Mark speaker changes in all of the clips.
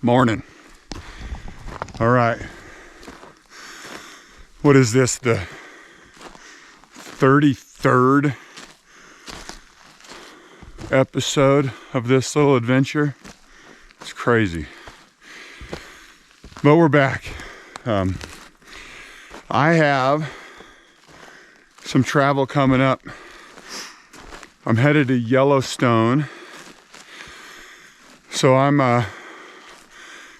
Speaker 1: Morning. All right. What is this? The 33rd episode of this little adventure. It's crazy. But we're back. I have some travel coming up. I'm headed to Yellowstone. So I'm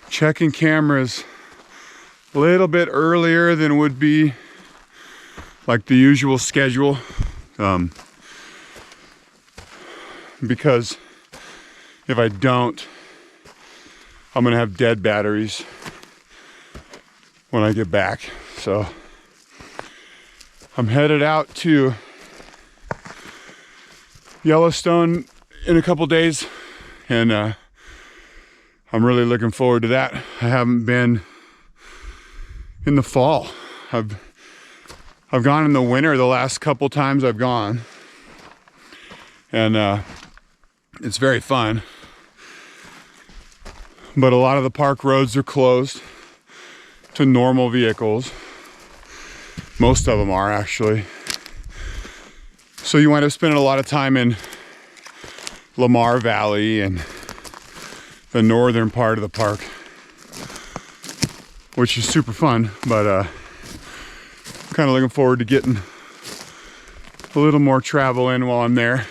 Speaker 1: checking cameras a little bit earlier than would be like the usual schedule, because if I don't, I'm gonna have dead batteries when I get back. So I'm headed out to Yellowstone in a couple days, and I'm really looking forward to that. I haven't been in the fall. I've gone in the winter the last couple times I've gone, and it's very fun. But a lot of the park roads are closed to normal vehicles. Most of them are, actually. So you wind up spending a lot of time in Lamar Valley and the northern part of the park, which is super fun, but I'm kind of looking forward to getting a little more travel in while I'm there.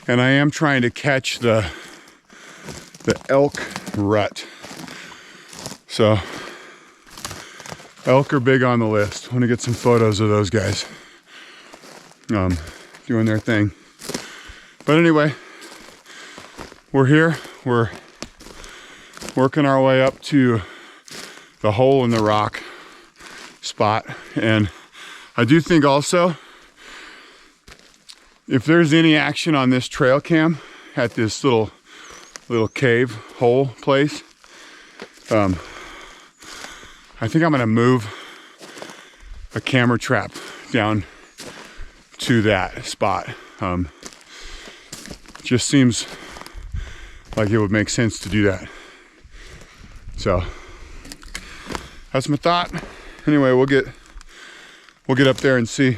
Speaker 1: And I am trying to catch the elk rut. So elk are big on the list. I want to get some photos of those guys doing their thing. But anyway, we're here. We're working our way up to the hole in the rock spot. And I do think also, if there's any action on this trail cam at this little cave hole place, I think I'm gonna move a camera trap down to that spot. Just seems like it would make sense to do that. So that's my thought. Anyway, we'll get up there and see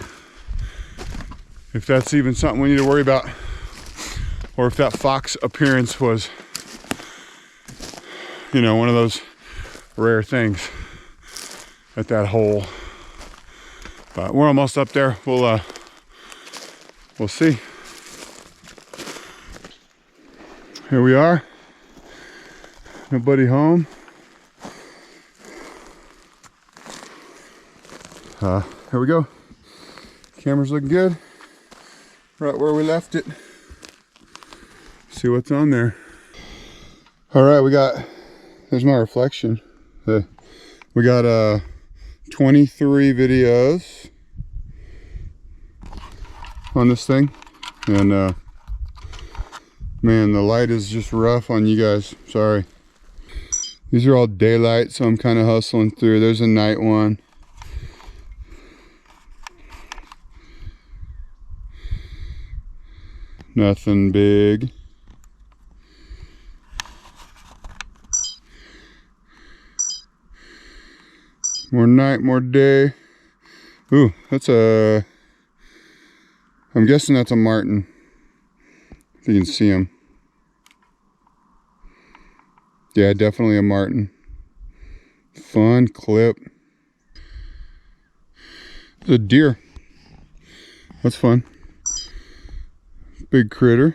Speaker 1: if that's even something we need to worry about, or if that fox appearance was, one of those rare things at that hole. But we're almost up there. We'll see. Here we are. Nobody home. Here we go. Camera's looking good. Right where we left it. See what's on there. All right, there's my reflection. We got 23 videos on this thing, and man, the light is just rough on you guys. Sorry. These are all daylight, so I'm kind of hustling through. There's a night one. Nothing big. More night, more day. Ooh, I'm guessing that's a marten. If you can see him. Yeah, definitely a marten. Fun clip. It's a deer. That's fun. Big critter.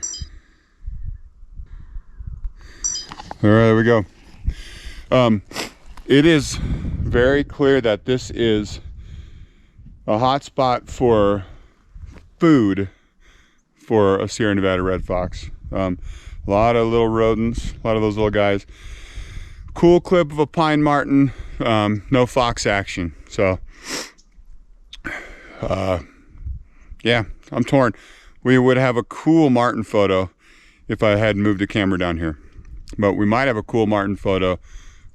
Speaker 1: All right, there we go. It is very clear that this is a hot spot for food for a Sierra Nevada red fox. A lot of little rodents, a lot of those little guys. Cool clip of a pine marten, no fox action. So, yeah, I'm torn. We would have a cool marten photo if I had moved the camera down here, but we might have a cool marten photo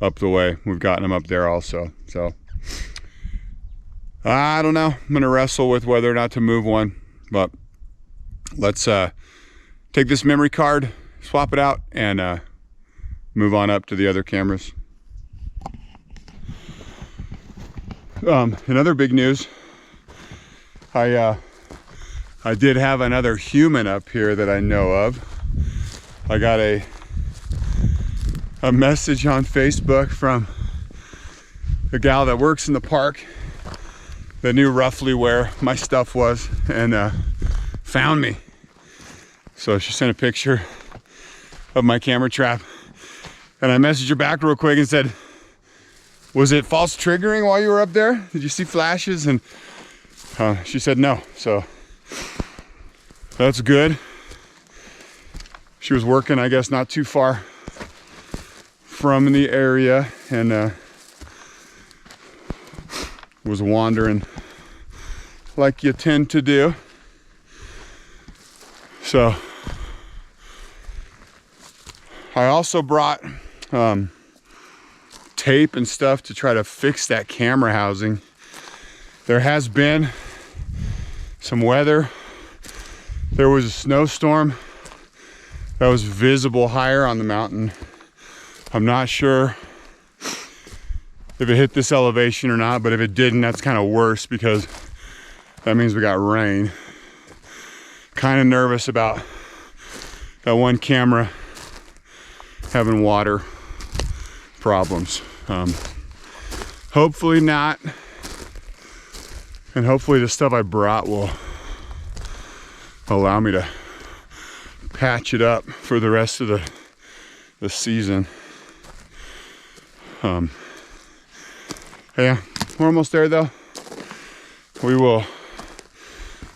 Speaker 1: up the way. We've gotten them up there also. So I don't know. I'm gonna wrestle with whether or not to move one, but let's take this memory card, swap it out, and move on up to the other cameras. Another big news, I did have another human up here that I know of. I got a message on Facebook from a gal that works in the park that knew roughly where my stuff was and found me. So she sent a picture of my camera trap, and I messaged her back real quick and said, was it false triggering while you were up there? Did you see flashes? And she said no, so that's good. She was working, I guess, not too far from the area, and was wandering like you tend to do. So I also brought tape and stuff to try to fix that camera housing. There has been some weather. There was a snowstorm that was visible higher on the mountain. I'm not sure if it hit this elevation or not, but if it didn't, that's kind of worse because that means we got rain. Kind of nervous about that one camera having water problems. Hopefully not, and hopefully the stuff I brought will allow me to patch it up for the rest of the season. Yeah, we're almost there though. We will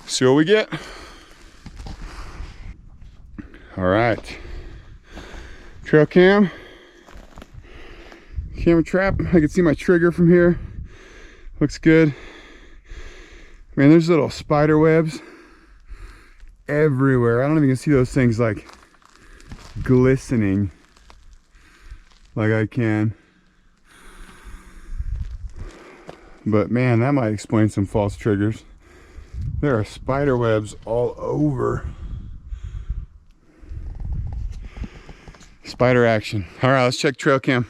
Speaker 1: see what we get. All right, trail cam, camera trap. I can see my trigger from here. Looks good. Man, there's little spider webs everywhere. I don't even see those things like glistening like I can. But man, that might explain some false triggers. There are spider webs all over. Spider action. All right, let's check trail cam.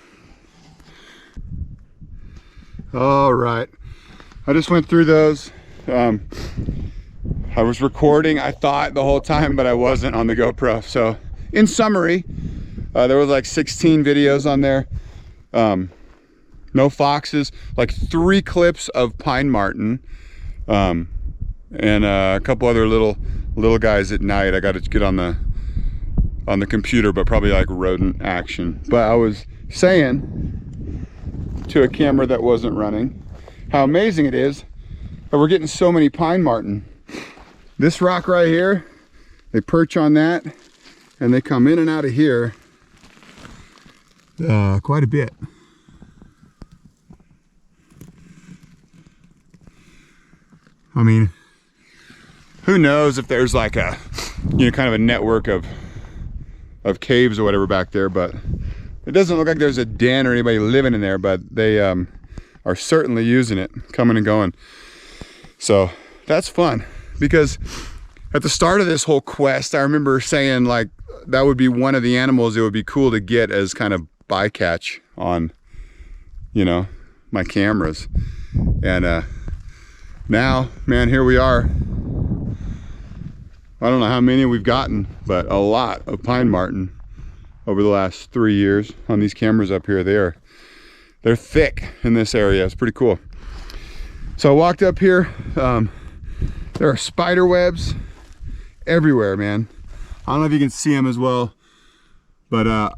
Speaker 1: All right, I just went through those. I was recording, I thought, the whole time, but I wasn't on the GoPro. So in summary, there was like 16 videos on there. No foxes, like 3 clips of pine marten, and a couple other little guys at night. I got to get on the computer, but probably like rodent action. But I was saying to a camera that wasn't running how amazing it is that we're getting so many pine marten. This rock right here, they perch on that and they come in and out of here quite a bit. I mean, who knows if there's like a, kind of a network of caves or whatever back there, but it doesn't look like there's a den or anybody living in there, but they are certainly using it, coming and going. So that's fun, because at the start of this whole quest, I remember saying like that would be one of the animals it would be cool to get as kind of bycatch on, my cameras. And now, man, here we are. I don't know how many we've gotten, but a lot of pine marten over the last 3 years on these cameras up here. They're thick in this area. It's pretty cool. So I walked up here. There are spider webs everywhere, man. I don't know if you can see them as well, but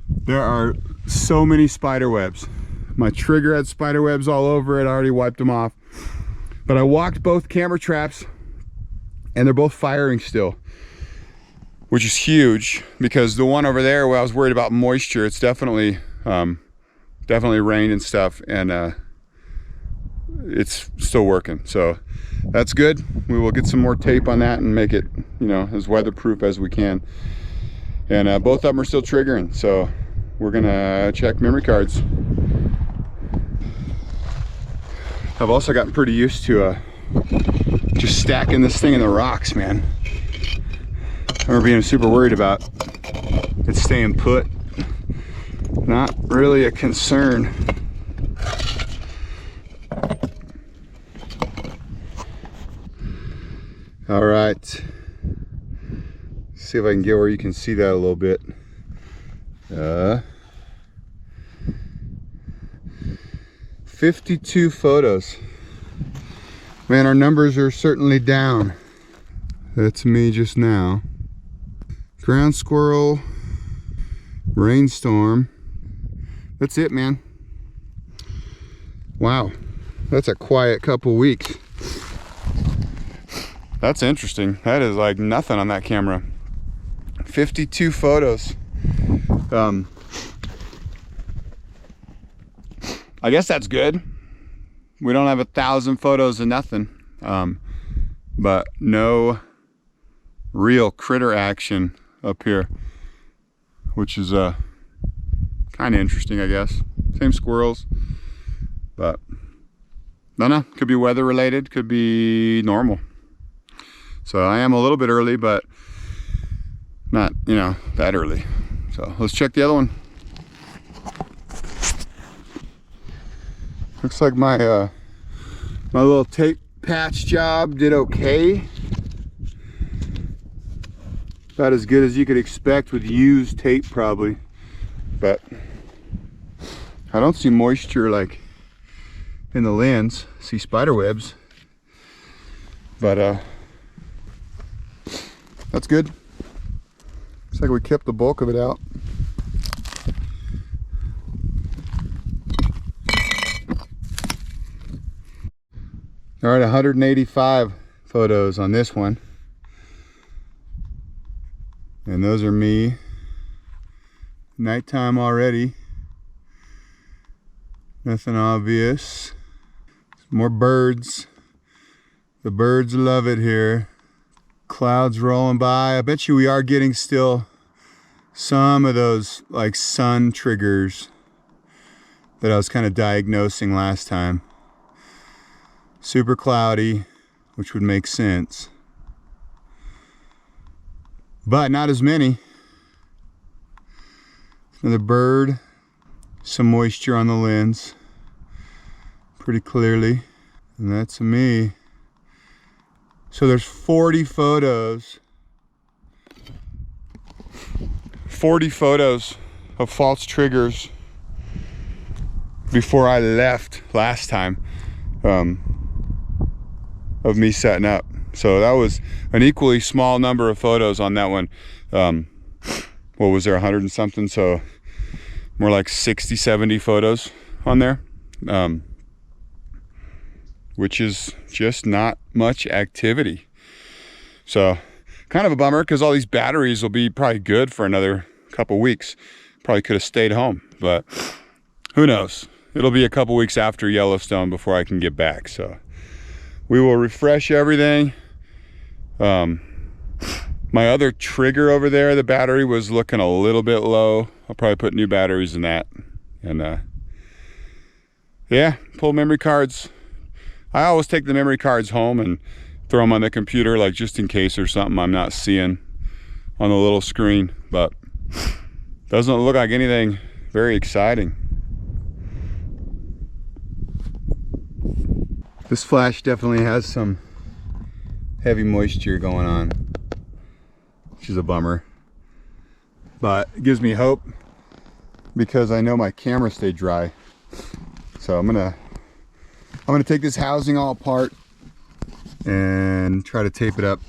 Speaker 1: there are so many spider webs. My trigger had spider webs all over it. I already wiped them off. But I walked both camera traps and they're both firing still, which is huge, because the one over there where I was worried about moisture, it's definitely rained and stuff, and it's still working. So that's good. We will get some more tape on that and make it, as weatherproof as we can. And both of them are still triggering, so we're gonna check memory cards. I've also gotten pretty used to just stacking this thing in the rocks, man. I remember being super worried about it staying put not really a concern. All right, see if I can get where you can see that a little bit. 52 photos. Man, our numbers are certainly down. That's me just now. Ground squirrel, rainstorm. That's it, man. Wow, that's a quiet couple weeks. That's interesting. That is like nothing on that camera. 52 photos. I guess that's good. We don't have 1,000 photos of nothing. But no real critter action up here, which is kind of interesting, I guess. Same squirrels, but I don't know. Could be weather related, could be normal. So I am a little bit early, but not, you know, that early. So let's check the other one. Looks like my my little tape patch job did okay. About as good as you could expect with used tape, probably. But I don't see moisture like in the lens. I see spider webs, but that's good. Looks like we kept the bulk of it out. All right, 185 photos on this one. And those are me. Nighttime already. Nothing obvious. More birds. The birds love it here. Clouds rolling by. I bet you we are getting still some of those like sun triggers that I was kind of diagnosing last time. Super cloudy, which would make sense, but not as many. Another bird, some moisture on the lens pretty clearly, and that's me. So there's 40 photos. 40 photos of false triggers before I left last time, of me setting up. So that was an equally small number of photos on that one. What was there, 100 and something? So more like 60, 70 photos on there, which is just not much activity. So kind of a bummer, because all these batteries will be probably good for another couple weeks. Probably could have stayed home, but who knows? It'll be a couple weeks after Yellowstone before I can get back. So we will refresh everything. My other trigger over there, the battery was looking a little bit low. I'll probably put new batteries in that. And yeah, pull memory cards. I always take the memory cards home and throw them on the computer, like just in case there's something I'm not seeing on the little screen. But doesn't look like anything very exciting. This flash definitely has some heavy moisture going on, which is a bummer, but it gives me hope because I know my camera stayed dry. So I'm gonna take this housing all apart and try to tape it up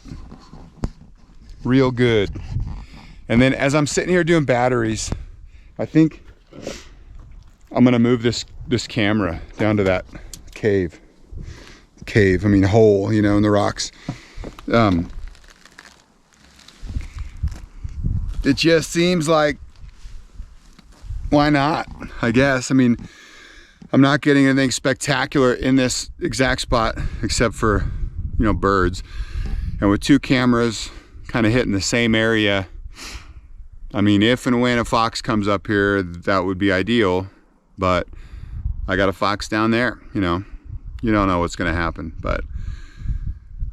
Speaker 1: real good. And then as I'm sitting here doing batteries, I think I'm gonna move this camera down to that hole, you know, in the rocks. It just seems like, why not? I guess. I mean, I'm not getting anything spectacular in this exact spot except for, you know, birds. And with two cameras kind of hitting the same area, I mean, if and when a fox comes up here, that would be ideal. But I got a fox down there, you know. You don't know what's going to happen, but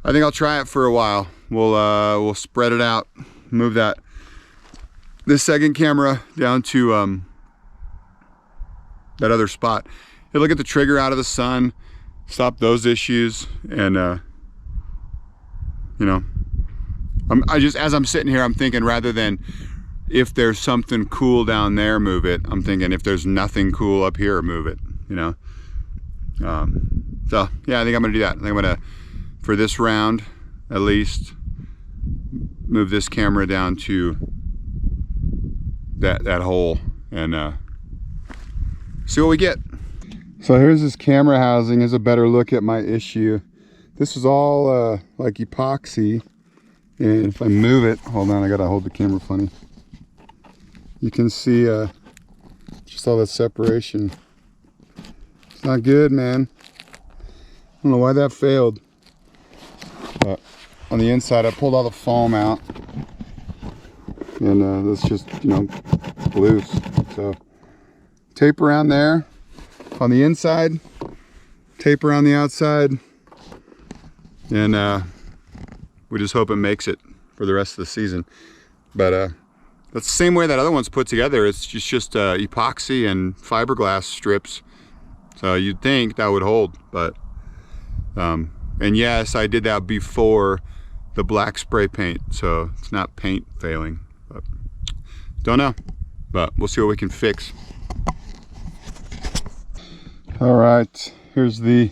Speaker 1: I think I'll try it for a while. We'll spread it out, move this second camera down to that other spot. It'll get the trigger out of the sun, stop those issues, and you know, as I'm sitting here, I'm thinking rather than if there's something cool down there, move it. I'm thinking if there's nothing cool up here, move it, you know. So yeah, I think I'm gonna do that. I think I'm gonna, for this round at least, move this camera down to that hole and see what we get. So here's this camera housing. Here's a better look at my issue. This is all like epoxy, and if I move it, hold on, I gotta hold the camera funny. You can see just all that separation. It's not good, man. I don't know why that failed. But on the inside, I pulled all the foam out, and that's just, you know, loose. So tape around there on the inside, tape around the outside, and we just hope it makes it for the rest of the season. But that's the same way that other one's put together. It's just epoxy and fiberglass strips. So you'd think that would hold, but and yes, I did that before the black spray paint, so it's not paint failing. But don't know, but we'll see what we can fix. All right, here's the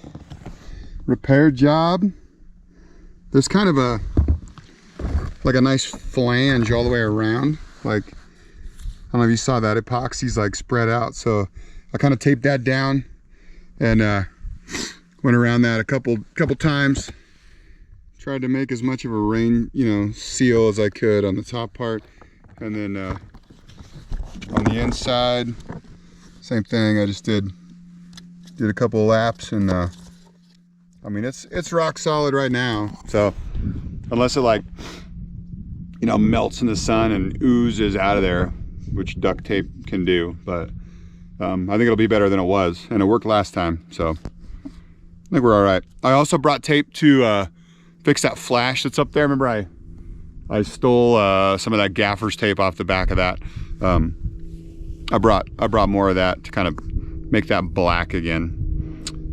Speaker 1: repair job. There's kind of like a nice flange all the way around. Like, I don't know if you saw that, epoxy's like spread out. So I kind of taped that down and went around that a couple times. Tried to make as much of a rain, you know, seal as I could on the top part. And then on the inside, same thing. I just did a couple laps, and I mean, it's rock solid right now. So unless it, like, you know, melts in the sun and oozes out of there, which duct tape can do, but I think it'll be better than it was, and it worked last time, so I think we're all right. I also brought tape to fix that flash that's up there. Remember I stole some of that gaffer's tape off the back of that. I brought more of that to kind of make that black again.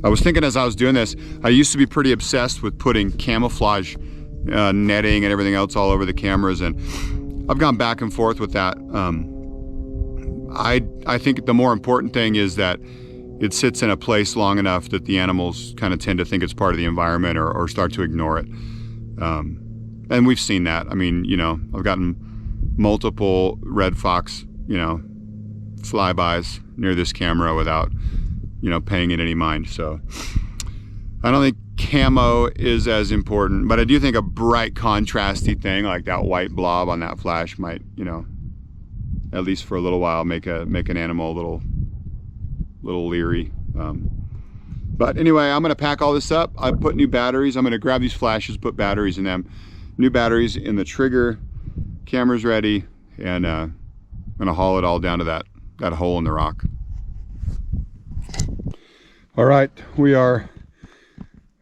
Speaker 1: I was thinking as I was doing this, I used to be pretty obsessed with putting camouflage netting and everything else all over the cameras, and I've gone back and forth with that. I think the more important thing is that it sits in a place long enough that the animals kind of tend to think it's part of the environment, or start to ignore it. And we've seen that. I mean, you know, I've gotten multiple red fox, you know, flybys near this camera without, you know, paying it any mind. So I don't think camo is as important, but I do think a bright contrasty thing like that white blob on that flash might, you know, at least for a little while, make an animal a little leery. But anyway, I'm gonna pack all this up. I put new batteries. I'm gonna grab these flashes, put batteries in them, new batteries in the trigger, camera's ready, and I'm gonna haul it all down to that hole in the rock. All right, we are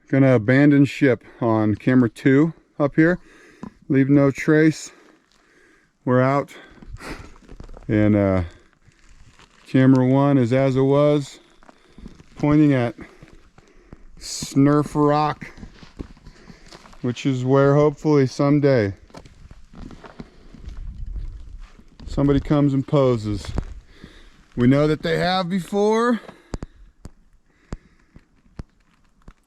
Speaker 1: gonna abandon ship on camera 2 up here. Leave no trace. We're out. And camera 1 is as it was, pointing at SNRF Rock, which is where hopefully someday somebody comes and poses. We know that they have before.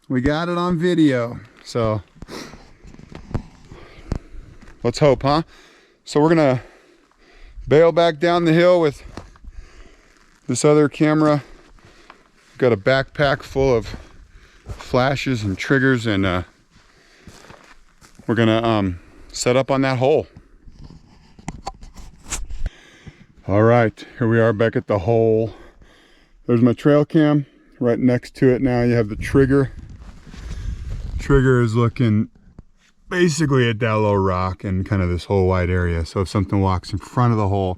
Speaker 1: We got it on video, so let's hope, huh? So we're gonna bail back down the hill with this other camera. Got a backpack full of flashes and triggers, and we're gonna set up on that hole. All right, here we are back at the hole. There's my trail cam. Right next to it now you have the trigger. Trigger is looking basically at that low rock and kind of this whole wide area. So if something walks in front of the hole,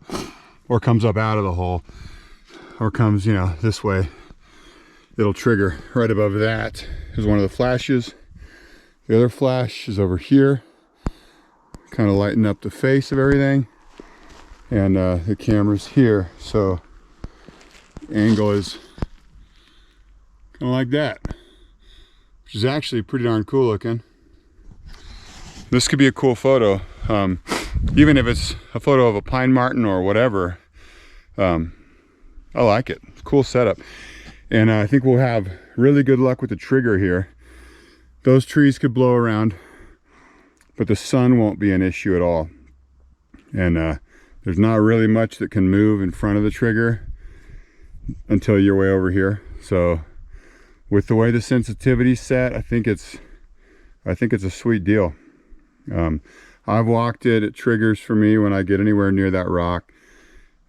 Speaker 1: or comes up out of the hole, or comes, you know, this way, it'll trigger. Right above that is one of the flashes. The other flash is over here, kind of lighting up the face of everything. And the camera's here, so angle is Kind of like that, which is actually pretty darn cool looking. This could be a cool photo, even if it's a photo of a pine marten or whatever. I like it. It's a cool setup. And I think we'll have really good luck with the trigger here. Those trees could blow around, but the sun won't be an issue at all. And there's not really much that can move in front of the trigger until you're way over here. So with the way the sensitivity's set, I think it's a sweet deal. I've walked it. It triggers for me when I get anywhere near that rock.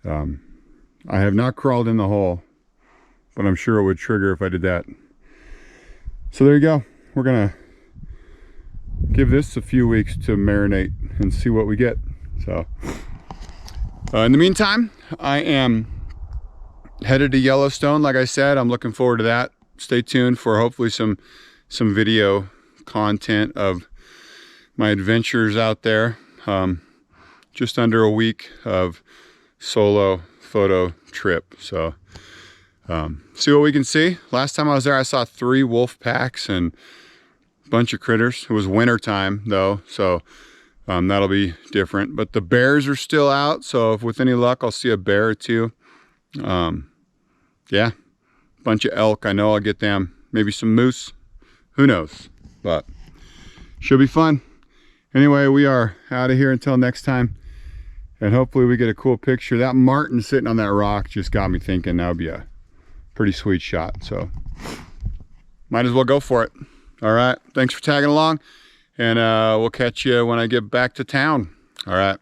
Speaker 1: I have not crawled in the hole, but I'm sure it would trigger if I did that. So there you go. We're gonna give this a few weeks to marinate and see what we get. So in the meantime, I am headed to Yellowstone. Like I said, I'm looking forward to that. Stay tuned for hopefully some video content of my adventures out there. Just under a week of solo photo trip. So see what we can see. Last time I was there, I saw 3 wolf packs and a bunch of critters. It was winter time though, so that'll be different. But the bears are still out, so if with any luck, I'll see a bear or 2. Yeah, bunch of elk. I know I'll get them. Maybe some moose. Who knows? But should be fun. Anyway, we are out of here until next time. And hopefully we get a cool picture. That marten sitting on that rock just got me thinking that would be a pretty sweet shot. So might as well go for it. All right. Thanks for tagging along. And we'll catch you when I get back to town. All right.